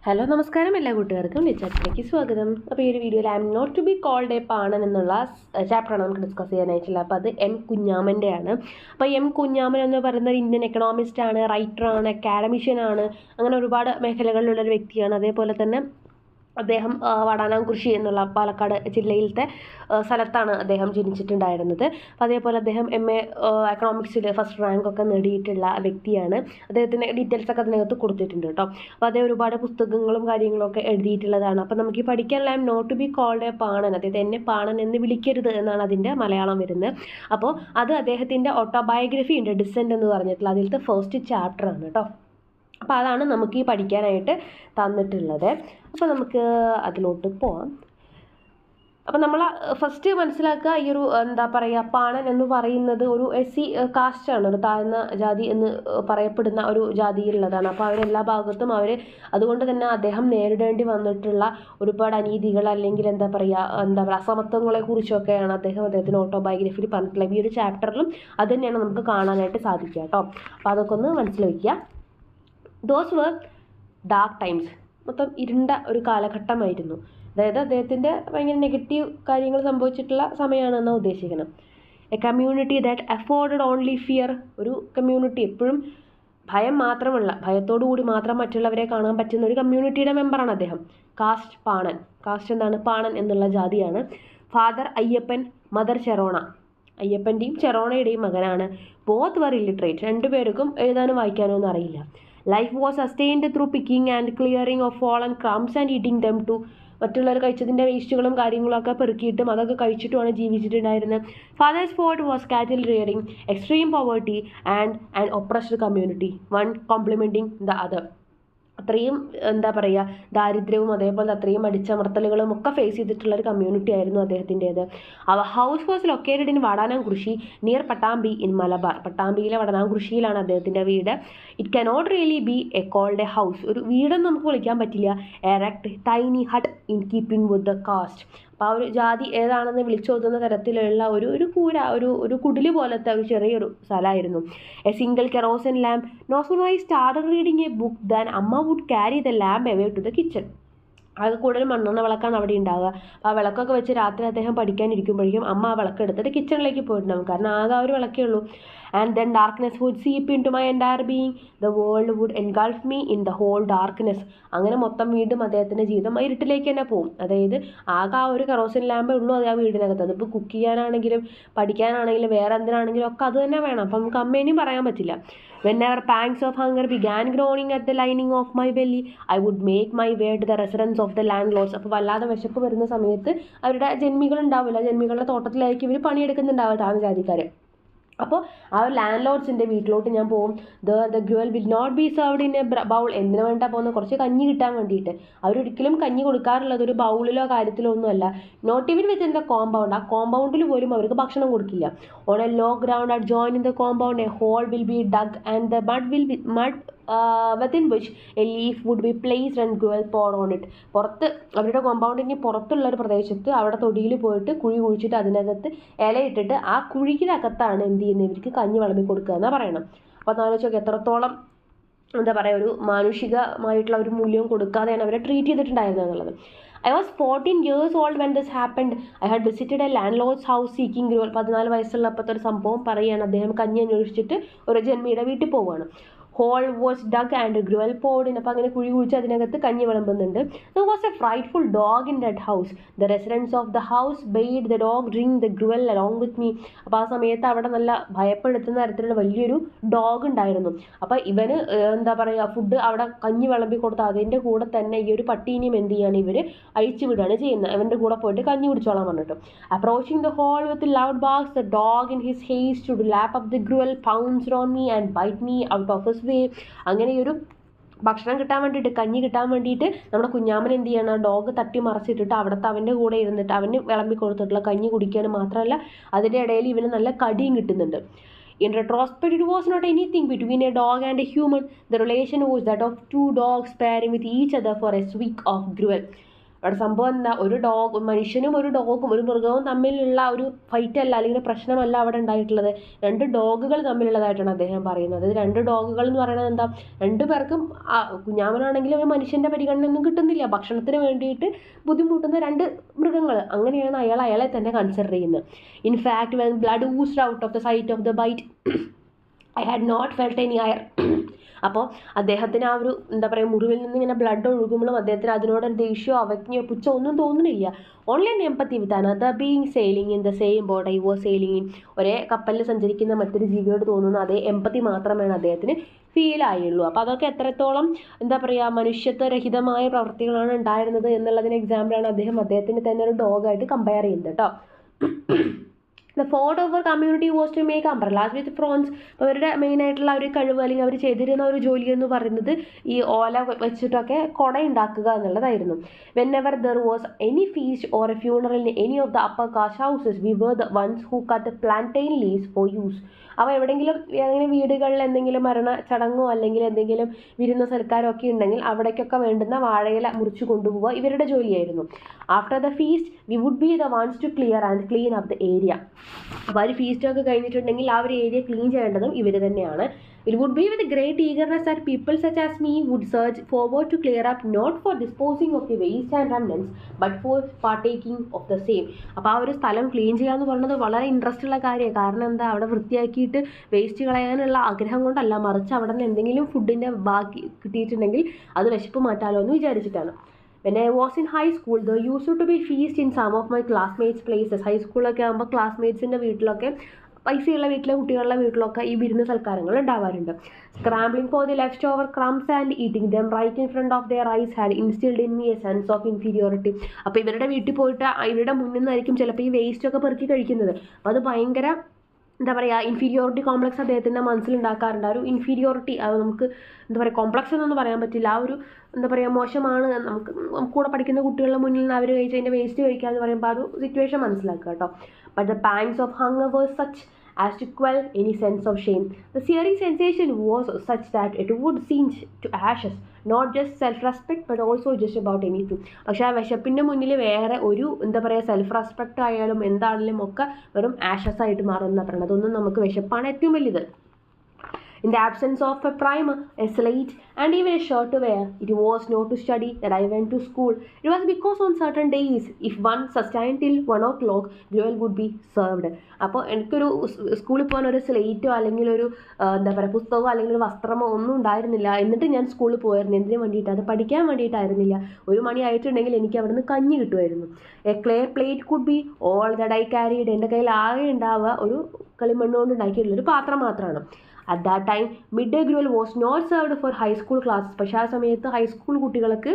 Hello നമസ്കാരം എല്ലാ കൂട്ടുകാർക്കും ലിച്ചാറ്റിലേക്ക് സ്വാഗതം. അപ്പോൾ ഈ ഒരു വീഡിയോയിൽ I am not to be called a Panan എന്നുള്ള ചാപ്റ്ററാണ് നമുക്ക് ഡിസ്കസ് ചെയ്യാനായിട്ടുള്ളത്. അപ്പോൾ അത് എം കുഞ്ഞാമൻ്റെ ആണ്. അപ്പോൾ എം കുഞ്ഞാമൻ എന്ന് പറയുന്ന ഒരു ഇന്ത്യൻ എക്കണോമിസ്റ്റ് ആണ്, റൈറ്ററാണ്, അക്കാഡമിഷ്യനാണ്, അങ്ങനെ ഒരുപാട് മേഖലകളിലുള്ളൊരു വ്യക്തിയാണ്. അതേപോലെ തന്നെ അദ്ദേഹം വടാനാംകുറിശി എന്നുള്ള പാലക്കാട് ജില്ലയിലത്തെ സ്ഥലത്താണ് അദ്ദേഹം ജനിച്ചിട്ടുണ്ടായിരുന്നത്. അപ്പോൾ അതേപോലെ അദ്ദേഹം MA എക്കണോമിക്സിൽ ഫസ്റ്റ് റാങ്കൊക്കെ നേടിയിട്ടുള്ള വ്യക്തിയാണ്. അദ്ദേഹത്തിൻ്റെ ഡീറ്റെയിൽസൊക്കെ അതിനകത്ത് കൊടുത്തിട്ടുണ്ട് കേട്ടോ. അപ്പോൾ അദ്ദേഹം ഒരുപാട് പുസ്തകങ്ങളും കാര്യങ്ങളൊക്കെ എഴുതിയിട്ടുള്ളതാണ്. അപ്പോൾ നമുക്ക് ഈ പഠിക്കാനുള്ള I am not to be called a Panan, അതായത് എന്നെ പാണൻ എന്ന് വിളിക്കരുത് എന്നാണ് അതിൻ്റെ മലയാളം വരുന്നത്. അപ്പോൾ അത് അദ്ദേഹത്തിൻ്റെ ഓട്ടോബയോഗ്രഫി ഉണ്ട്, ഡിസെൻറ്റ് എന്ന് പറഞ്ഞിട്ടുള്ള അതിലത്തെ ഫസ്റ്റ് ചാപ്റ്ററാണ് കേട്ടോ. അപ്പോൾ അതാണ് നമുക്ക് ഈ പഠിക്കാനായിട്ട് തന്നിട്ടുള്ളത്. അപ്പോൾ നമുക്ക് അതിലോട്ട് പോവാം. അപ്പോൾ നമ്മൾ ഫസ്റ്റ് മനസ്സിലാക്കുക, ഈ ഒരു എന്താ പറയുക, പാണൻ എന്ന് പറയുന്നത് ഒരു SC കാസ്റ്റാണ്, ഒരു താഴ്ന്ന ജാതി എന്ന് പറയപ്പെടുന്ന ഒരു ജാതിയിലുള്ളതാണ്. അപ്പോൾ അവരെല്ലാ ഭാഗത്തും അതുകൊണ്ട് തന്നെ അദ്ദേഹം നേരിടേണ്ടി വന്നിട്ടുള്ള ഒരുപാട് അനീതികൾ അല്ലെങ്കിൽ എന്താ പറയുക അസമത്വങ്ങളെ കുറിച്ചൊക്കെയാണ് അദ്ദേഹത്തിൻ്റെ ഓട്ടോബയോഗ്രഫിയിൽ പറഞ്ഞിട്ടുള്ളത്. ഈ ഒരു ചാപ്റ്ററിലും അത് തന്നെയാണ് നമുക്ക് കാണാനായിട്ട് സാധിക്കുക കേട്ടോ. അപ്പോൾ അതൊക്കെ ഒന്ന് മനസ്സിൽ വയ്ക്കുക. ദോസ് വർ ഡാർക്ക് ടൈംസ്, മൊത്തം ഇരുണ്ട ഒരു കാലഘട്ടമായിരുന്നു. അതായത് അദ്ദേഹത്തിൻ്റെ ഭയങ്കര നെഗറ്റീവ് കാര്യങ്ങൾ സംഭവിച്ചിട്ടുള്ള സമയമാണെന്നാണ് ഉദ്ദേശിക്കണം. A community that afforded only fear, ഒരു കമ്മ്യൂണിറ്റി എപ്പോഴും ഭയം മാത്രമല്ല, ഭയത്തോടു കൂടി മാത്രം മറ്റുള്ളവരെ കാണാൻ പറ്റുന്ന ഒരു കമ്മ്യൂണിറ്റിയുടെ മെമ്പറാണ് അദ്ദേഹം. കാസ്റ്റ് പാണൻ, കാസ്റ്റ് എന്താണ്? പാണൻ എന്നുള്ള ജാതിയാണ്. ഫാദർ അയ്യപ്പൻ, മദർ ചെറോണ, അയ്യപ്പൻ്റെയും ചെറോണയുടെയും മകനാണ്. ബോത്ത് വർ ഇല്ലിറ്ററേറ്റ്, രണ്ടുപേർക്കും എഴുതാനും വായിക്കാനോ ഒന്നും അറിയില്ല. Life was sustained through picking and clearing of fallen crumbs and eating them too, മറ്റുള്ളവർ കഴിച്ചതിൻ്റെ വേസ്റ്റുകളും കാര്യങ്ങളൊക്കെ പെറുക്കിയിട്ടും അതൊക്കെ കഴിച്ചിട്ടുമാണ് ജീവിച്ചിട്ടുണ്ടായിരുന്നത്. Father's forte was cattle rearing, extreme poverty and an oppressed community, one complementing the other. അത്രയും എന്താ പറയുക, ദാരിദ്ര്യവും അതേപോലെ അത്രയും അടിച്ചമർത്തലുകളും ഒക്കെ ഫേസ് ചെയ്തിട്ടുള്ള ഒരു കമ്മ്യൂണിറ്റി ആയിരുന്നു അദ്ദേഹത്തിൻ്റേത്. അവർ house was located in Vadanamkurissi near Pattambi in Malabar, പട്ടാമ്പിയിലെ വടാനാംകുറിശിയിലാണ് അദ്ദേഹത്തിൻ്റെ വീട്. It cannot really be a called a house, ഒരു വീടെന്ന് നമുക്ക് വിളിക്കാൻ പറ്റില്ല. Erect tiny hut in keeping with the caste, അപ്പോൾ ആ ഒരു ജാതി ഏതാണെന്ന് വിളിച്ചോതുന്ന തരത്തിലുള്ള ഒരു കൂര, ഒരു കുടില് പോലത്തെ ഒരു ചെറിയൊരു സ്ഥലമായിരുന്നു. A single kerosene lamp, no sooner started reading a book than അമ്മ would carry the lamp away to the kitchen. അത് കൂടുതൽ മണ്ണെണ്ണ വിളക്കാണ് അവിടെ ഉണ്ടാവുക. അപ്പോൾ ആ വിളക്കൊക്കെ വെച്ച് രാത്രി അദ്ദേഹം പഠിക്കാനിരിക്കുമ്പോഴേക്കും അമ്മ ആ വിളക്ക് എടുത്തിട്ട് കിച്ചണിലേക്ക് പോയിട്ടുണ്ടാകും, കാരണം ആകെ ആ ഒരു വിളക്കേ ഉള്ളൂ. And then darkness would seep into my entire being, the world would engulf me in the whole darkness. അങ്ങനെ മൊത്തം വീണ്ടും അദ്ദേഹത്തിൻ്റെ ജീവിതം ഇരുട്ടിലേക്ക് തന്നെ പോകും. അതായത് ആകെ ആ ഒരു കെറോസിൻ ലാമ്പേ ഉള്ളൂ അത് ആ വീടിനകത്ത്. അതിപ്പോൾ കുക്ക് ചെയ്യാനാണെങ്കിലും പഠിക്കാനാണെങ്കിലും വേറെ എന്തിനാണെങ്കിലും ഒക്കെ അത് തന്നെ വേണം. അപ്പം നമുക്ക് അമ്മേനെയും പറയാൻ പറ്റില്ല. Whenever pangs of hunger began groaning at the lining of my belly, I would make my way to the residence of the landlords. അപ്പോൾ വല്ലാതെ വിശപ്പ് വരുന്ന സമയത്ത് അവരുടെ ജന്മികളുണ്ടാവില്ല, ജന്മികളുടെ തോട്ടത്തിലായിരിക്കും ഇവർ പണിയെടുക്കുന്നുണ്ടാവുക താഴ്ന്ന ജാതിക്കാർ. അപ്പോൾ ആ ഒരു ലാൻഡ് ലോഡ്സിൻ്റെ വീട്ടിലോട്ട് ഞാൻ പോകും. The gruel will not be served in a bowl, എന്തിനു വേണ്ടിയിട്ടാണ് പോകുന്നത്? കുറച്ച് കഞ്ഞി കിട്ടാൻ വേണ്ടിയിട്ട്. അവരൊരിക്കലും കഞ്ഞി കൊടുക്കാറുള്ളത് ഒരു ബൗളിലോ കാര്യത്തിലോ ഒന്നുമല്ല. Not even with in the compound, ആ കോമ്പൗണ്ടിൽ പോലും അവർക്ക് ഭക്ഷണം കൊടുക്കില്ല. On a low ground at join in the compound a hole will be dug and the mud within which a leaf would be placed and gruel poured on it. പുറത്ത് അവരുടെ കോമ്പൗണ്ടിന് പുറത്തുള്ള ഒരു പ്രദേശത്ത് അവിടെ തൊടിയിൽ പോയിട്ട് കുഴി കുഴിച്ചിട്ട് അതിനകത്ത് ഇലയിട്ടിട്ട് ആ കുഴിക്കകത്താണ് എന്ത് ചെയ്യുന്നത്, ഇവർക്ക് കഞ്ഞി വിളമ്പി കൊടുക്കുക എന്നാണ് പറയണം. അപ്പോൾ അതാലോചിച്ചൊക്കെ എത്രത്തോളം എന്താ പറയുക, ഒരു മാനുഷികമായിട്ടുള്ള ഒരു മൂല്യവും കൊടുക്കാതെയാണ് അവരെ ട്രീറ്റ് ചെയ്തിട്ടുണ്ടായിരുന്നത് എന്നുള്ളത്. I was 14 years old when this happened. I had visited a landlord's house seeking gruel. 14 വയസ്സുള്ളപ്പോഴത്തെ ഒരു സംഭവം പറയുകയാണ്. അദ്ദേഹം കഞ്ഞി അന്വേഷിച്ചിട്ട് ഒരു ജന്മിയുടെ വീട്ടിൽ പോവുകയാണ്. Hole was dug and gruel poured in, അപ്പോൾ അങ്ങനെ കുഴി കുഴിച്ച് അതിനകത്ത് കഞ്ഞി വിളമ്പുന്നുണ്ട്. There was a frightful dog in that house. The residents of the house bade the dog drink the gruel along with me. അപ്പോൾ ആ സമയത്ത് അവിടെ നല്ല ഭയപ്പെടുത്തുന്ന തരത്തിലുള്ള വലിയൊരു ഡോഗ് ഉണ്ടായിരുന്നു. അപ്പോൾ ഇവന് എന്താ പറയുക, ഫുഡ് അവിടെ കഞ്ഞി വിളമ്പി കൊടുത്ത് അതിൻ്റെ കൂടെ തന്നെ ഈ ഒരു പട്ടീനെയും എന്ത് ചെയ്യാണ് ഇവർ അഴിച്ചു വിടുകയാണ് ചെയ്യുന്നത്. അവൻ്റെ കൂടെ പോയിട്ട് കഞ്ഞി കുടിച്ചോളാൻ പറഞ്ഞിട്ട്. Approaching the hole with loud barks, the dog in his haste to lap up the gruel pounced on me and bite me out of his way. അങ്ങനെ ഈ ഒരു ഭക്ഷണം കിട്ടാൻ വേണ്ടിയിട്ട്, കഞ്ഞി കിട്ടാൻ വേണ്ടിയിട്ട് നമ്മുടെ കുഞ്ഞാമൻ എന്ത് ചെയ്യണം, ഡോഗ് തട്ടി മറച്ചിട്ടിട്ട് അവിടുത്തെ അവൻ്റെ കൂടെ ഇരുന്നിട്ട് അവന് വിളമ്പി കൊടുത്തിട്ടുള്ള കഞ്ഞി കുടിക്കാൻ മാത്രമല്ല അതിൻ്റെ ഇടയിൽ ഇവന് നല്ല കടിയും കിട്ടുന്നുണ്ട്. In retrospect, it was not anything between a dog and a human. The relation was that of two dogs pairing with each other for a swig of gruel. അവിടെ സംഭവം എന്താ, ഒരു മനുഷ്യനും ഒരു ഡോഗും ഒരു മൃഗവും തമ്മിലുള്ള ഒരു ഫൈറ്റ് അല്ല, അല്ലെങ്കിൽ പ്രശ്നമല്ല അവിടെ ഉണ്ടായിട്ടുള്ളത്. 2 ഡോഗുകൾ തമ്മിലുള്ളതായിട്ടാണ് അദ്ദേഹം പറയുന്നത്. 2 ഡോഗുകൾ എന്ന് പറയുന്നത് എന്താ, 2 പേർക്കും കുഞ്ഞാമനാണെങ്കിലും ഒരു മനുഷ്യൻ്റെ പരിഗണന ഒന്നും കിട്ടുന്നില്ല, ഭക്ഷണത്തിന് വേണ്ടിയിട്ട് ബുദ്ധിമുട്ടുന്ന 2 മൃഗങ്ങൾ. അങ്ങനെയാണ് അയാളെ തന്നെ കൺസിഡർ ചെയ്യുന്നത്. In fact when blood oozed out of the site of the bite I had not felt any ire. അപ്പോൾ അദ്ദേഹത്തിന് ആ ഒരു എന്താ പറയുക, മുറിവിൽ നിന്ന് ഇങ്ങനെ ബ്ലഡ് ഒഴുകുമ്പോഴും അദ്ദേഹത്തിന് അതിനോടൊരു ദേഷ്യമോ അവജ്ഞയോ പുച്ഛോ ഒന്നും തോന്നുന്നില്ല. Only an എംപത്തി with another being sailing in the same boat I was sailing in. ഒരേ കപ്പലിൽ സഞ്ചരിക്കുന്ന മറ്റൊരു ജീവിയോട് തോന്നുന്ന അതേ എംപത്തി മാത്രമാണ് അദ്ദേഹത്തിന് ഫീൽ ആയുള്ളൂ. അപ്പോൾ അതൊക്കെ എത്രത്തോളം എന്താ പറയുക, മനുഷ്യത്വരഹിതമായ പ്രവർത്തികളാണ് ഉണ്ടായിരുന്നത് എന്നുള്ളതിന് എക്സാമ്പിളാണ് അദ്ദേഹത്തിന് തന്നെ ഒരു ഡോഗായിട്ട് കമ്പയർ ചെയ്യുന്നത് കേട്ടോ. The fort of our community was to make umbrellas with fronds. അപ്പോൾ അവരുടെ മെയിനായിട്ടുള്ള ഒരു കഴിവ് അല്ലെങ്കിൽ അവർ ചെയ്തിരുന്ന ഒരു ജോലി എന്ന് പറയുന്നത് ഈ ഓല വെച്ചിട്ടൊക്കെ കുട ഉണ്ടാക്കുക എന്നുള്ളതായിരുന്നു. Whenever there was any feast or a funeral in any of the upper caste houses, we were the ones who cut the plantain leaves for use. അപ്പോൾ എവിടെയെങ്കിലും ഏതെങ്കിലും വീടുകളിൽ എന്തെങ്കിലും മരണ ചടങ്ങോ അല്ലെങ്കിൽ എന്തെങ്കിലും വിരുന്ന സൽക്കാരോ ഒക്കെ ഉണ്ടെങ്കിൽ അവിടേക്കൊക്കെ വേണ്ടുന്ന വാഴയില മുറിച്ച് കൊണ്ടുപോവുക ഇവരുടെ ജോലിയായിരുന്നു. After the feast we would be the ones to clear and clean up the area. അപ്പോൾ ആ ഒരു ഫീസ്റ്റൊക്കെ കഴിഞ്ഞിട്ടുണ്ടെങ്കിൽ ആ ഒരു ഏരിയ ക്ലീൻ ചെയ്യേണ്ടതും ഇവർ തന്നെയാണ്. It would be with great eagerness that people such as me would surge forward to clear up, not for disposing of the waste and remnants, but for partaking of the same. അപ്പോൾ ആ ഒരു സ്ഥലം clean ചെയ്യുക എന്ന് പറയുന്നത് വളരെ interest ഉള്ള കാര്യമാണ്. കാരണം എന്താ, അവിടെ വൃത്തിയാക്കിയിട്ട് വേസ്റ്റ് കളയാനുള്ള ആഗ്രഹം കൊണ്ടല്ല, മറിച്ച് അവിടെ നിന്ന് എന്തെങ്കിലും ഫുഡിൻ്റെ ബാക്കി കിട്ടിയിട്ടുണ്ടെങ്കിൽ അത് വിശപ്പ് മാറ്റാലോ എന്ന് വിചാരിച്ചിട്ടാണ്. When I was in high school, there used to be feast in some of my classmates' places. High സ്കൂളൊക്കെ ആകുമ്പോൾ ക്ലാസ്മേറ്റ്സിൻ്റെ വീട്ടിലൊക്കെ, പൈസയുള്ള വീട്ടിലെ കുട്ടികളുടെ വീട്ടിലൊക്കെ ഈ വിരുന്ന് സൽക്കാരങ്ങൾ ഉണ്ടാവാറുണ്ട്. Scrambling for the leftover crumbs and eating them right in front of their eyes had instilled in me a sense of inferiority. അപ്പോൾ ഇവരുടെ വീട്ടിൽ പോയിട്ട് ഇവരുടെ മുന്നിൽ നിന്നായിരിക്കും ചിലപ്പോൾ ഈ വേസ്റ്റൊക്കെ പെറുക്കി കഴിക്കുന്നത്. അപ്പോൾ അത് ഭയങ്കര എന്താ പറയുക, ഇൻഫീരിയോറിറ്റി കോംപ്ലക്സ് അദ്ദേഹത്തിൻ്റെ മനസ്സിലുണ്ടാക്കാറുണ്ട്. ആ ഒരു ഇൻഫീരിയോറിറ്റി, അത് നമുക്ക് എന്താ പറയുക, കോംപ്ലക്സ് എന്നൊന്നും പറയാൻ പറ്റില്ല. ആ ഒരു എന്താ പറയുക, മോശമാണ്, നമുക്ക് കൂടെ പഠിക്കുന്ന കുട്ടികളുടെ മുന്നിൽ നിന്ന് അവർ കഴിച്ച് അതിൻ്റെ വേസ്റ്റ് കഴിക്കുക എന്ന് പറയുമ്പോൾ ആ ഒരു സിറ്റുവേഷൻ മനസ്സിലാക്കുക കേട്ടോ. But the pangs of hunger were such as to quell any sense of shame. The searing sensation was such that it would singe to ashes not just self-respect but also just about anything. പക്ഷേ ആ വിശപ്പിൻ്റെ മുന്നിൽ വേറെ ഒരു എന്താ പറയുക, self respect ആയാലും എന്താണെങ്കിലും ഒക്കെ വെറും ആഷസ് ആയിട്ട് മാറുന്ന പറയുന്നത്. അതൊന്നും നമുക്ക് വിശപ്പാണ് ഏറ്റവും വലുത്. In the absence of a primer, a slate, and even a shirt to wear, it was not to study that I went to school. It was because on certain days, if one sustained till 1 o'clock, gruel would be served. അപ്പോൾ എനിക്കൊരു സ്കൂളിൽ പോകാൻ ഒരു സ്ലേറ്റോ അല്ലെങ്കിൽ ഒരു എന്താ പറയുക പുസ്തകമോ അല്ലെങ്കിൽ ഒരു വസ്ത്രമോ ഒന്നും ഉണ്ടായിരുന്നില്ല. എന്നിട്ട് ഞാൻ സ്കൂളിൽ പോയിരുന്നു. എന്തിനു വേണ്ടിയിട്ട്? അത് പഠിക്കാൻ വേണ്ടിയിട്ടായിരുന്നില്ല. 1 മണി ആയിട്ടുണ്ടെങ്കിൽ എനിക്ക് അവിടുന്ന് കഞ്ഞി കിട്ടുമായിരുന്നു. A clay plate could be all that I carried. എൻ്റെ കയ്യിൽ ആകെ ഉണ്ടാവുക ഒരു കളിമണ്ണ് കൊണ്ട് ഉണ്ടാക്കിയിട്ടുള്ളൊരു പാത്രം മാത്രമാണ്. At that time, midday gruel was not served for high school classes. പക്ഷേ ആ സമയത്ത് ഹൈസ്കൂൾ കുട്ടികൾക്ക്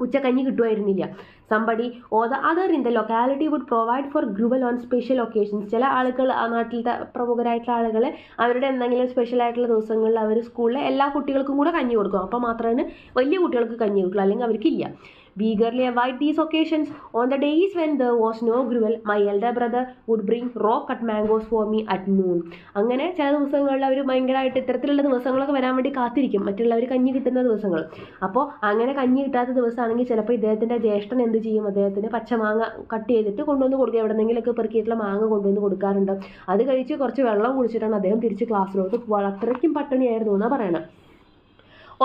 ഉച്ചക്കഞ്ഞി കിട്ടുമായിരുന്നില്ല. Somebody or the other in the locality would provide for gruel on special occasions. ചില ആളുകൾ, ആ നാട്ടിലത്തെ പ്രമുഖരായിട്ടുള്ള ആളുകൾ, അവരുടെ എന്തെങ്കിലും സ്പെഷ്യൽ ആയിട്ടുള്ള ദിവസങ്ങളിൽ അവർ സ്കൂളിലെ എല്ലാ കുട്ടികൾക്കും കൂടെ കഞ്ഞി കൊടുക്കും. അപ്പോൾ മാത്രമാണ് വലിയ കുട്ടികൾക്ക് കഞ്ഞി കിട്ടുള്ളൂ, അല്ലെങ്കിൽ അവർക്കില്ല. We eagerly avoid these occasions. On the days when there was no gruel, my elder brother would bring raw cut mangoes for me at noon. അങ്ങനെ ചില ദിവസങ്ങളിൽ അവർ ഭയങ്കരമായിട്ട് ഇത്തരത്തിലുള്ള ദിവസങ്ങളൊക്കെ വരാൻ വേണ്ടി കാത്തിരിക്കും, മറ്റുള്ളവർ കഞ്ഞി കിട്ടുന്ന ദിവസങ്ങൾ. അപ്പോൾ അങ്ങനെ കഞ്ഞി കിട്ടാത്ത ദിവസമാണെങ്കിൽ ചിലപ്പോൾ ഇദ്ദേഹത്തിൻ്റെ ജ്യേഷ്ഠൻ എന്ത് ചെയ്യും, അദ്ദേഹത്തിന് പച്ചമാങ്ങ കട്ട് ചെയ്തിട്ട് കൊണ്ടുവന്ന് കൊടുക്കുക. എവിടെന്നെങ്കിലൊക്കെ പെറുക്കിയിട്ടുള്ള മാങ്ങ കൊണ്ടുവന്ന് കൊടുക്കാറുണ്ട്. അത് കഴിച്ച് കുറച്ച് വെള്ളം കുടിച്ചിട്ടാണ് അദ്ദേഹം തിരിച്ച് ക്ലാസ്സിലോട്ട് പോകുക. അത്രയ്ക്കും പട്ടിണിയായിരുന്നു എന്നാണ് പറയണത്.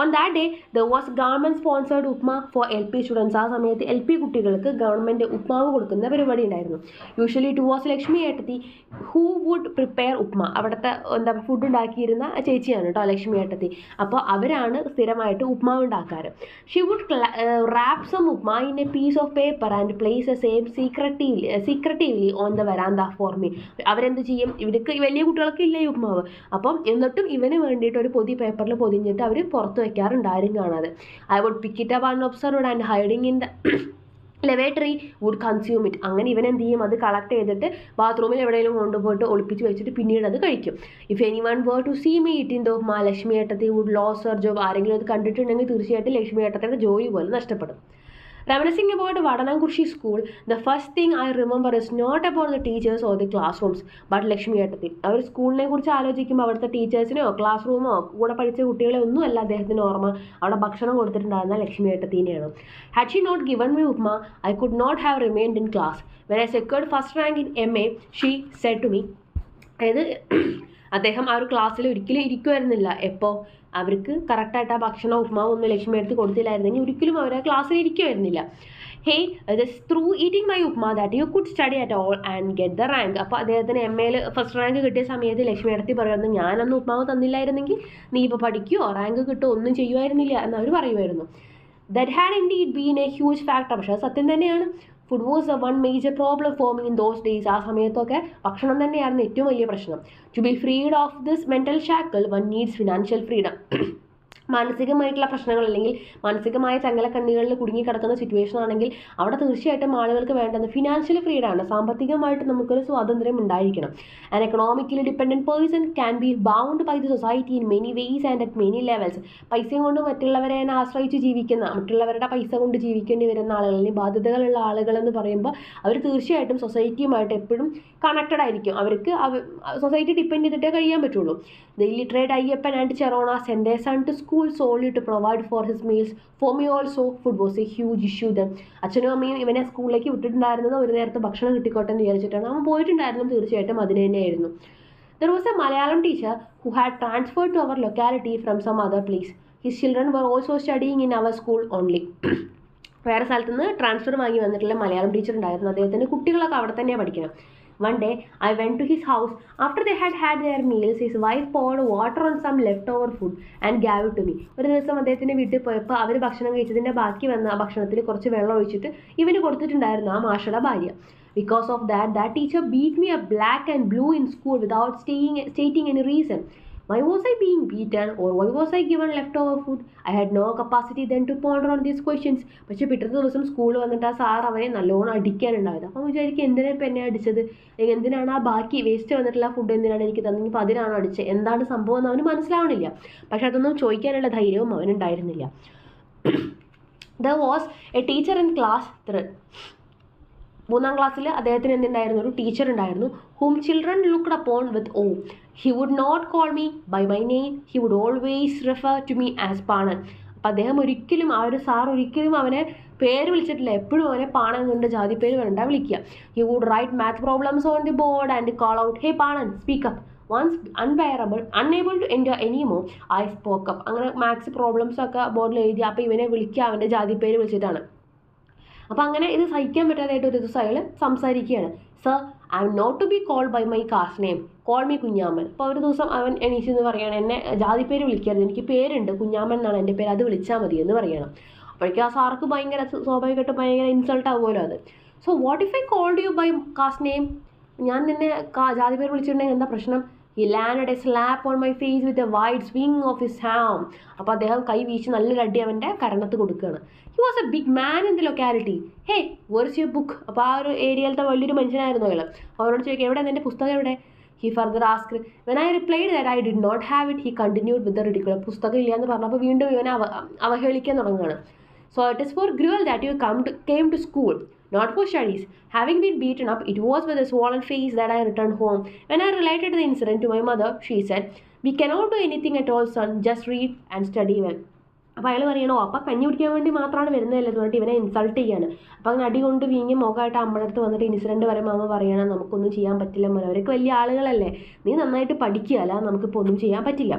On that day, there was government sponsored upma for LP students. ആ സമയത്ത് LP കുട്ടികൾക്ക് ഗവൺമെൻറ് ഉപ്മാവ് കൊടുക്കുന്ന പരിപാടി ഉണ്ടായിരുന്നു. യൂഷ്വലി ഇറ്റ് വാസ് ലക്ഷ്മി ഏട്ടത്തി ഹൂ വുഡ് പ്രിപ്പയർ ഉപ്മ. അവിടുത്തെ എന്താ ഫുഡ് ഉണ്ടാക്കിയിരുന്ന ചേച്ചിയാണ് കേട്ടോ ലക്ഷ്മി ഏട്ടത്തി. അപ്പോൾ അവരാണ് സ്ഥിരമായിട്ട് ഉപ്മാവ് ഉണ്ടാക്കാറ്. She would wrap some upma in a piece of paper and place a same secretively on the verandah for me. അവരെന്ത് ചെയ്യും, ഇവർക്ക് വലിയ കുട്ടികൾക്ക് ഇല്ല ഈ ഉപ്മാവ്, അപ്പം എന്നിട്ടും ഇവന് വേണ്ടിയിട്ട് ഒരു പൊതി പേപ്പറിൽ പൊതിഞ്ഞിട്ട് അവർ പുറത്ത് വെക്കാറുണ്ട്, ആരും കാണാതെ. I would pick it up unobserved and hiding in the lavatory would consume it. അങ്ങനെ ഇവൻ എന്ത് ചെയ്യും, അത് കളക്ട് ചെയ്തിട്ട് ബാത്റൂമിൽ എവിടെയെങ്കിലും കൊണ്ടുപോയിട്ട് ഒളിപ്പിച്ച് വെച്ചിട്ട് പിന്നീട് അത് കഴിക്കും. If any one were to see me it in the upma, Lakshmi ഏട്ടത്തി വുഡ് ലോസ് ഹർ ജോബ്. ആരെങ്കിലും അത് കണ്ടിട്ടുണ്ടെങ്കിൽ തീർച്ചയായിട്ടും ലക്ഷ്മി ഏട്ടത്തിയുടെ ജോലി പോലെ നഷ്ടപ്പെടും. Reminiscing about Vadanankurshi school, the first thing I remember is not about the teachers or the classrooms, but Lakshmi Ettati. അവർ സ്കൂളിനെ കുറിച്ച് ആലോചിക്കുമ്പോൾ അവിടുത്തെ ടീച്ചേഴ്സിനോ ക്ലാസ് റൂമോ കൂടെ പഠിച്ച കുട്ടികളെ ഒന്നും അല്ല അദ്ദേഹത്തിന് ഓർമ്മ. അവിടെ ഭക്ഷണം കൊടുത്തിട്ടുണ്ടായിരുന്ന Lakshmi ഏട്ടത്തിനെയാണ്. Had she not given me upma, I could not have remained in class. When I secured first rank in MA, she said to me, അതായത് അദ്ദേഹം ആ ഒരു ക്ലാസ്സിൽ ഒരിക്കലും ഇരിക്കുമായിരുന്നില്ല. എപ്പോൾ അവർക്ക് കറക്റ്റായിട്ട് ആ ഭക്ഷണം ഉപ്മാവ് ഒന്നും ലക്ഷ്മി എടുത്ത് കൊടുത്തില്ലായിരുന്നെങ്കിൽ ഒരിക്കലും അവർ ആ ക്ലാസ്സിൽ ഇരിക്കുമായിരുന്നില്ല. Hey just through eating my upma that you could study at all and get the rank. അപ്പോൾ അദ്ദേഹത്തിന് MAയിൽ ഫസ്റ്റ് റാങ്ക് കിട്ടിയ സമയത്ത് ലക്ഷ്മി എടുത്തി പറയുന്നു, ഞാനന്ന് ഉപ്മാവ് തന്നില്ലായിരുന്നെങ്കിൽ നീ ഇപ്പോൾ പഠിക്കുകയോ റാങ്ക് കിട്ടുമോ ഒന്നും ചെയ്യുമായിരുന്നില്ല എന്ന് അവർ പറയുമായിരുന്നു. That had indeed been a huge factor. പക്ഷേ അത് സത്യം തന്നെയാണ്. Food was a one major problem for me in those days. ആ സമയത്തൊക്കെ ഭക്ഷണം തന്നെയായിരുന്നു ഏറ്റവും വലിയ പ്രശ്നം. To be freed of this mental shackle one needs financial freedom. മാനസികമായിട്ടുള്ള പ്രശ്നങ്ങൾ അല്ലെങ്കിൽ മാനസികമായ ചങ്ങലക്കണ്ണികളിൽ കുടുങ്ങിക്കിടക്കുന്ന സിറ്റുവേഷൻ ആണെങ്കിൽ അവിടെ തീർച്ചയായിട്ടും ആളുകൾക്ക് വേണ്ടത് ഫിനാൻഷ്യൽ ഫ്രീഡമാണ്. സാമ്പത്തികമായിട്ട് നമുക്കൊരു സ്വാതന്ത്ര്യം ഉണ്ടായിരിക്കണം. An economically dependent person can be bound by the society in many ways and at many levels. പൈസയും കൊണ്ട് മറ്റുള്ളവരെ ആശ്രയിച്ച് ജീവിക്കുന്ന, മറ്റുള്ളവരുടെ പൈസ കൊണ്ട് ജീവിക്കേണ്ടി വരുന്ന ആളുകൾ, അല്ലെങ്കിൽ ബാധ്യതകളുള്ള ആളുകൾ എന്ന് പറയുമ്പോൾ അവർ തീർച്ചയായിട്ടും സൊസൈറ്റിയുമായിട്ട് എപ്പോഴും കണക്റ്റഡ് ആയിരിക്കും. അവർക്ക് സൊസൈറ്റി ഡിപ്പെൻഡ് ചെയ്തിട്ടേ കഴിയാൻ പറ്റുള്ളൂ. The illiterate Ayyappan and Charona sent their son to school solely to provide for his meals. For me also, food was a huge issue then. അച്ഛനും അമ്മയും ഇവനെ സ്കൂളിലേക്ക് വിട്ടിട്ടുണ്ടായിരുന്നത് ഒരു നേരത്തെ ഭക്ഷണം കിട്ടിക്കോട്ടെ എന്ന് വിചാരിച്ചിട്ടാണ്. അവൻ പോയിട്ടുണ്ടായിരുന്നു തീർച്ചയായിട്ടും അതിന് തന്നെയായിരുന്നു. There was a Malayalam teacher who had transferred to our locality from some other place. His children were also studying in our school only. വേറെ സ്ഥലത്ത് നിന്ന് ട്രാൻസ്ഫർ വാങ്ങി വന്നിട്ടുള്ള മലയാളം ടീച്ചർ ഉണ്ടായിരുന്നു. അദ്ദേഹത്തിൻ്റെ കുട്ടികളൊക്കെ അവിടെ തന്നെയാണ് പഠിക്കണം. One day, I went to his house. After they had had their meals, his wife poured water on some leftover food and gave it to me. ഒരു ദിവസം അദ്ദേഹത്തിൻ്റെ വീട്ടിൽ പോയപ്പോൾ അവർ ഭക്ഷണം കഴിച്ചതിൻ്റെ ബാക്കി വന്ന ആ ഭക്ഷണത്തിൽ കുറച്ച് വെള്ളം ഒഴിച്ചിട്ട് ഇവന് കൊടുത്തിട്ടുണ്ടായിരുന്നു ആ മാഷയുടെ ഭാര്യ. Because of that, that teacher beat me up black and blue in school without stating any reason. Why was I being beaten or why was I given leftover food? I had no capacity then to ponder on these questions. പക്ഷേ പിറ്റത്തെ ദിവസം സ്കൂളിൽ വന്നിട്ട് ആ sir അവനെ നല്ലോണം അടിക്കാനുണ്ടായത്. അപ്പം വിചാരിക്കും എന്തിനാണ് ഇപ്പം എന്നെ അടിച്ചത്, അല്ലെങ്കിൽ എന്തിനാണ് ആ ബാക്കി വേസ്റ്റ് വന്നിട്ടുള്ള ഫുഡ് എന്തിനാണ് എനിക്ക് തന്നെങ്കിൽ ഇപ്പോൾ അതിനാണ് അടിച്ചത്, എന്താണ് സംഭവം എന്ന് അവന് മനസ്സിലാവണില്ല. പക്ഷെ അതൊന്നും ചോദിക്കാനുള്ള ധൈര്യവും അവനുണ്ടായിരുന്നില്ല. There was a teacher in class 3. 3ാം ക്ലാസ്സിൽ അദ്ദേഹത്തിന് എന്തുണ്ടായിരുന്നു, ഒരു ടീച്ചർ ഉണ്ടായിരുന്നു. whom children looked upon with awe. He would not call me by my name. He would always refer to me as പാണൻ. അപ്പം അദ്ദേഹം ഒരിക്കലും, ആ ഒരു സാർ ഒരിക്കലും അവനെ പേര് വിളിച്ചിട്ടില്ല. എപ്പോഴും അവനെ പാണൻ കൊണ്ട് ജാതി പേര് വേണ്ട വിളിക്കുക. He would write math problems on the board and call out, hey Panan, speak up. Once unable to endure anymore, I spoke up. അങ്ങനെ മാത്സ് പ്രോബ്ലംസ് ഒക്കെ ബോർഡിൽ എഴുതി. അപ്പോൾ ഇവനെ വിളിക്കുക അവൻ്റെ ജാതി പേര് വിളിച്ചിട്ടാണ്. അപ്പോൾ അങ്ങനെ ഇത് സഹിക്കാൻ പറ്റാതായിട്ട് ഒരു ദിവസം അയാൾ സംസാരിക്കുകയാണ്. Sir, I am not to be called by my caste name, call me Kunhaman. അപ്പോൾ ഒരു ദിവസം അവൻ എണീച്ചെന്ന് പറയുകയാണ്, എന്നെ ജാതി പേര് വിളിക്കരുത്, എനിക്ക് പേരുണ്ട്, കുഞ്ഞാമ്മൻ എന്നാണ് എൻ്റെ പേര്, അത് വിളിച്ചാൽ മതി എന്ന് പറയണം. അപ്പോഴേക്കും ആ സാർക്ക് ഭയങ്കര സ്വാഭാവികമായിട്ട് ഭയങ്കര ഇൻസൾട്ട് ആവുമല്ലോ അത്. So what if I called you by caste name, ഞാൻ നിന്നെ ജാതി പേര് വിളിച്ചിട്ടുണ്ടെങ്കിൽ എന്താ പ്രശ്നം? He landed a slap on my face with a wide swing of his arm. അപ്പോൾ അദ്ദേഹം കൈ വീശി നല്ലൊരു അടി അവൻ്റെ കരണത്ത് കൊടുക്കുകയാണ്. He was a big man in the locality. Hey, where's your book? അപ്പോൾ ആ ഒരു ഏരിയയിലത്തെ വലിയൊരു മനുഷ്യനായിരുന്നു അയാൾ. അവനോട് ചോദിക്കുക, എവിടെ എൻ്റെ പുസ്തകം എവിടെ? He further asked. When I replied that I did not have it, he continued with the ridicule. പുസ്തകം ഇല്ല എന്ന് പറഞ്ഞപ്പോൾ വീണ്ടും ഇവനെ അവഹേളിക്കാൻ തുടങ്ങുകയാണ്. So it is for gruel that you came to school, not for studies. Having been beaten up, it was with a swollen face that I returned home. When I related the incident to my mother, she said, we cannot do anything at all, son. Just read and study well. അപ്പോൾ അയാൾ പറയണോ, അപ്പം കഞ്ഞി കുടിക്കാൻ വേണ്ടി മാത്രമാണ് വരുന്നതല്ലേ എന്ന് പറഞ്ഞിട്ട് ഇവനെ ഇൻസൾട്ട് ചെയ്യാണ്. അപ്പം അങ്ങനെ അടി കൊണ്ട് വീങ്ങി മുഖമായിട്ട് അമ്മയുടെ അടുത്ത് വന്നിട്ട് ഇൻസിഡൻറ്റ് പറയുമ്പോൾ അമ്മ പറയണം, നമുക്കൊന്നും ചെയ്യാൻ പറ്റില്ല മോനെ, അവരൊക്കെ വലിയ ആളുകളല്ലേ, നീ നന്നായിട്ട് പഠിക്കുക, അല്ല നമുക്കിപ്പോൾ ഒന്നും ചെയ്യാൻ പറ്റില്ല.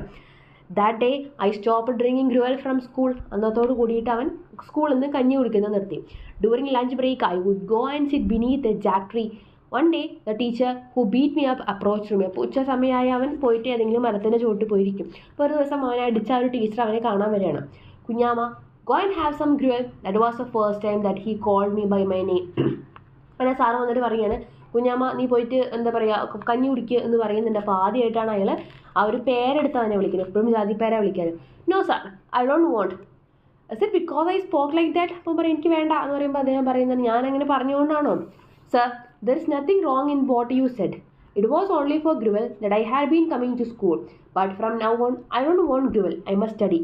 That day, I stopped drinking gruel from school. അന്നത്തോട് കൂടിയിട്ട് അവൻ സ്കൂളിൽ നിന്ന് കഞ്ഞി കുടിക്കുന്നത് നിർത്തി. During lunch break, I would go and sit beneath a jack tree. One day, the teacher who beat me up approached me. അപ്പോൾ ഉച്ച സമയമായി അവൻ പോയിട്ട് ഏതെങ്കിലും മരത്തിൻ്റെ ചുവട്ടിൽ പോയിരിക്കും. അപ്പോൾ ഒരു ദിവസം അവനെ അടിച്ച ഒരു ടീച്ചർ അവനെ കാണാൻ വരികയാണ്. കുഞ്ഞാമ്മ, go and have some gruel. That was the first time that he called me by my name. അങ്ങനെ സാറ് വന്നിട്ട് പറയുകയാണ്, കുഞ്ഞാമ്മ നീ പോയിട്ട് എന്താ പറയുക കഞ്ഞി കുടിക്കുക എന്ന് പറയുന്നുണ്ട്. അപ്പോൾ ആദ്യമായിട്ടാണ് അയാൾ ആ ഒരു പേരെടുത്ത് അവനെ വിളിക്കുന്നത്. എപ്പോഴും ജാതി പേരെ വിളിക്കാനും. No sir, I don't want. Is it because I spoke like that? അപ്പം പറയും എനിക്ക് വേണ്ട എന്ന് പറയുമ്പോൾ അദ്ദേഹം പറയുന്നത് ഞാൻ അങ്ങനെ പറഞ്ഞുകൊണ്ടാണോ? Sir, there is nothing wrong in what you said. It was only for gruel that I had been coming to school, but from now on I don't want gruel, I must study.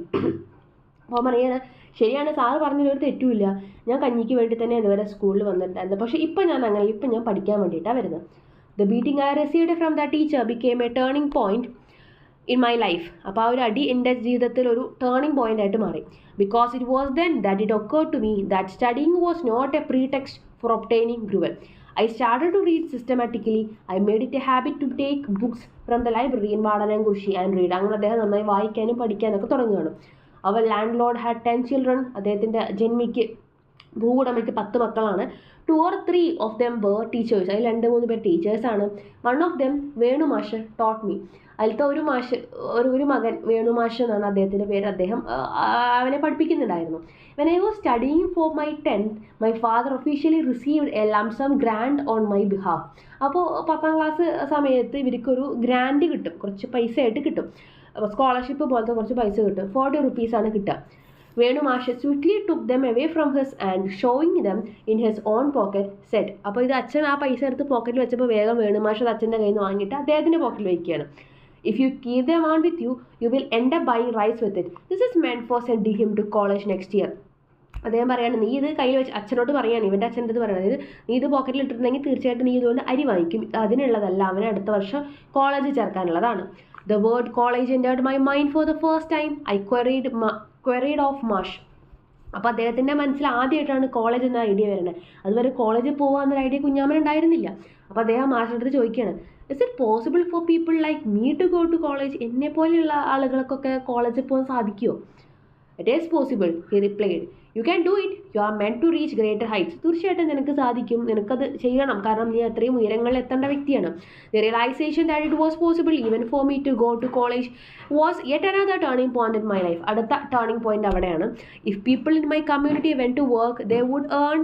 അപ്പോൾ പറയാണ്, ശരിയാണ്, sir പറഞ്ഞതിലൊരു തെറ്റുമില്ല. ഞാൻ കഞ്ഞിക്ക് വേണ്ടി തന്നെ ഇതുവരെ സ്കൂളിൽ വന്നിട്ടുണ്ടായിരുന്നു. പക്ഷേ ഇപ്പം ഞാൻ പഠിക്കാൻ വേണ്ടിയിട്ടാണ് വരുന്നത്. The beating I received from the teacher became A turning point in my life. അപ്പോൾ ആ ഒരു അടി എൻ്റെ ജീവിതത്തിൽ ഒരു ടേണിംഗ് പോയിന്റ് ആയിട്ട് മാറി. Because it was then that it occurred to me that studying was not a pretext for obtaining gruel. I started to read systematically. I made it a habit to take books from the library in Vadanangushi and read. അങ്ങനെ അദ്ദേഹം നന്നായി വായിക്കാനും പഠിക്കാനൊക്കെ തുടങ്ങുകയാണ്. അവർ landlord had 10 children. അദ്ദേഹത്തിൻ്റെ ജന്മിക്ക് ഭൂവുടമയ്ക്ക് 10 മക്കളാണ്. 2 or 3 of them were teachers. അതിൽ 2-3 പേർ ടീച്ചേഴ്സാണ്. One of them, വേണു മാഷ്, taught me. അതിലത്തെ ഒരു മകൻ വേണു മാഷ് എന്നാണ് അദ്ദേഹത്തിൻ്റെ പേര്. അദ്ദേഹം അവനെ പഠിപ്പിക്കുന്നുണ്ടായിരുന്നു. When I was studying for my 10th, my father officially received a lump sum grant on my behalf. അപ്പോൾ 10ാം ക്ലാസ് സമയത്ത് ഇവർക്കൊരു ഗ്രാൻഡ് കിട്ടും, കുറച്ച് പൈസ ആയിട്ട് കിട്ടും. സ്കോളർഷിപ്പ് പോലത്തെ കുറച്ച് പൈസ കിട്ടും. 40 rupees ആണ് കിട്ടുക. വേണു മാഷ് swiftly took them away from his and showing them in his own pocket said. അപ്പോൾ ഇത് അച്ഛൻ ആ പൈസ എടുത്ത് പോക്കറ്റിൽ വെച്ചപ്പോൾ വേഗം വേണു മാഷ് അത് അച്ഛൻ്റെ കയ്യിൽ നിന്ന് വാങ്ങിയിട്ട് അദ്ദേഹത്തിൻ്റെ പോക്കറ്റിൽ വയ്ക്കുകയാണ്. If you keep them on with you, you will end up buying rice with it. This is meant for sending him to college next year. അദ്ദേഹം പറയാണ്, നീ ഇത് കയ്യിൽ വെച്ച് അച്ഛനോട് പറയാണ്, ഇവൻ്റെ അച്ഛൻ്റെ അടുത്ത് പറയണത്, നീ ഇത് പോക്കറ്റിൽ ഇട്ടിട്ടുണ്ടെങ്കിൽ തീർച്ചയായിട്ടും നീ ഇതുകൊണ്ട് അരി വാങ്ങിക്കും. അതിനുള്ളതല്ല, അവനെ അടുത്ത വർഷം കോളേജിൽ ചേർക്കാനുള്ളതാണ്. The word college entered my mind for the first time. I queried of Marsh. അപ്പോൾ അദ്ദേഹത്തിൻ്റെ മനസ്സിൽ ആദ്യമായിട്ടാണ് കോളേജ് എന്ന ഐഡിയ വരുന്നത്. അതുവരെ കോളേജിൽ പോകുക എന്നൊരു ഐഡിയ കുഞ്ഞാമൻ ഉണ്ടായിരുന്നില്ല. അപ്പോൾ അദ്ദേഹം മാഷിൻ്റെ അടുത്ത് ചോദിക്കുകയാണ്, is it possible for people like me to go to college? എന്നെ പോലെയുള്ള ആളുകൾക്കൊക്കെ കോളേജിൽ പോകാൻ സാധിക്കുമോ? It is possible, he replied. You can do it. You are meant to reach greater heights. തീർച്ചയായിട്ടും നിനക്ക് സാധിക്കും, നിനക്കത് ചെയ്യണം, കാരണം നീ അത്രയും ഉയരങ്ങളിൽ എത്തേണ്ട വ്യക്തിയാണ്. The realisation that it was possible even for me to go to college was yet another turning point in my life. അടുത്ത ടേണിംഗ് പോയിന്റ് അവിടെയാണ്. If people in my community went to work they would earn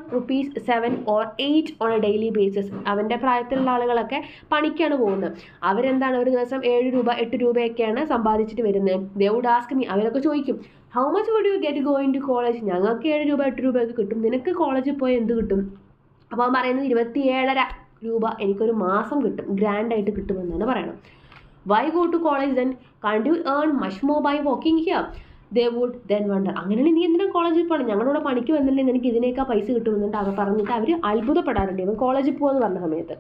₹7 or 8 on a daily basis. അവൻ്റെ പ്രായത്തിലുള്ള ആളുകളൊക്കെ പണിക്കാണ് പോകുന്നത്. അവരെന്താണ് ഒരു ദിവസം 7 രൂപ 8 രൂപയൊക്കെയാണ് സമ്പാദിച്ചിട്ട് വരുന്നത്. ദേ വുഡ് ആസ്ക് മീ, അവരൊക്കെ ചോദിക്കും, how much would you get going to college? ഞങ്ങൾക്ക് 7 രൂപ 8 രൂപയൊക്കെ കിട്ടും, നിനക്ക് കോളേജിൽ പോയി എന്ത് കിട്ടും? അപ്പോൾ അവൻ പറയുന്നത് 27.5 രൂപ എനിക്കൊരു മാസം കിട്ടും, ഗ്രാൻഡായിട്ട് കിട്ടുമെന്നാണ് പറയണം. Why go to college then? Can't you earn much more by working here? They would then wonder. അങ്ങനെയാണെങ്കിൽ നീ എന്തിനാണ് കോളേജിൽ പോകണം? ഞങ്ങളുടെ കൂടെ പണിക്ക് വന്നില്ലെങ്കിൽ നിനക്ക് ഇതിനേക്കാൾ പൈസ കിട്ടുമെന്നിട്ട് അവർ പറഞ്ഞിട്ട് അവർ അത്ഭുതപ്പെടാറുണ്ട് ഇവൻ കോളേജിൽ പോകുമെന്ന് പറഞ്ഞ സമയത്ത്.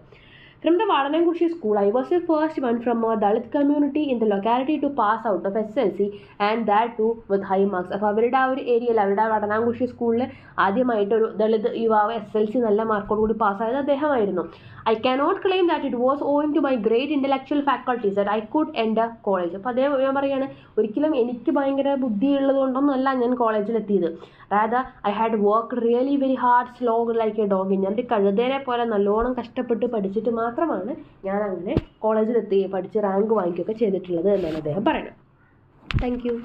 From the Vadanangushi school, I was the first one from a Dalit community in the locality to pass out of SLC and that too with high marks. അപ്പോൾ അവരുടെ ആ ഒരു ഏരിയയിൽ, അവരുടെ വാടനാംകുഷി സ്കൂളിൽ ആദ്യമായിട്ടൊരു ദളിത് യുവാവ് SLC നല്ല മാർക്കോട് കൂടി പാസ്സായത് അദ്ദേഹമായിരുന്നു. I cannot claim that it was owing to my great intellectual faculties that I could enter college. അപ്പോൾ അദ്ദേഹം ഞാൻ പറയുകയാണ്, ഒരിക്കലും എനിക്ക് ഭയങ്കര ബുദ്ധിയുള്ളത് കൊണ്ടൊന്നുമല്ല ഞാൻ കോളേജിലെത്തിയത്. rather I had worked really very hard, slog like a dog. ഞാൻ ഒരു കഴുതേനെ പോലെ നല്ലോണം കഷ്ടപ്പെട്ട് പഠിച്ചിട്ട് മാത്രമാണ് ഞാൻ അങ്ങനെ കോളേജിലെത്തി പഠിച്ച് റാങ്ക് വാങ്ങിക്കുകയൊക്കെ ചെയ്തിട്ടുള്ളത് എന്നാണ് അദ്ദേഹം പറയുന്നത്. Thank you.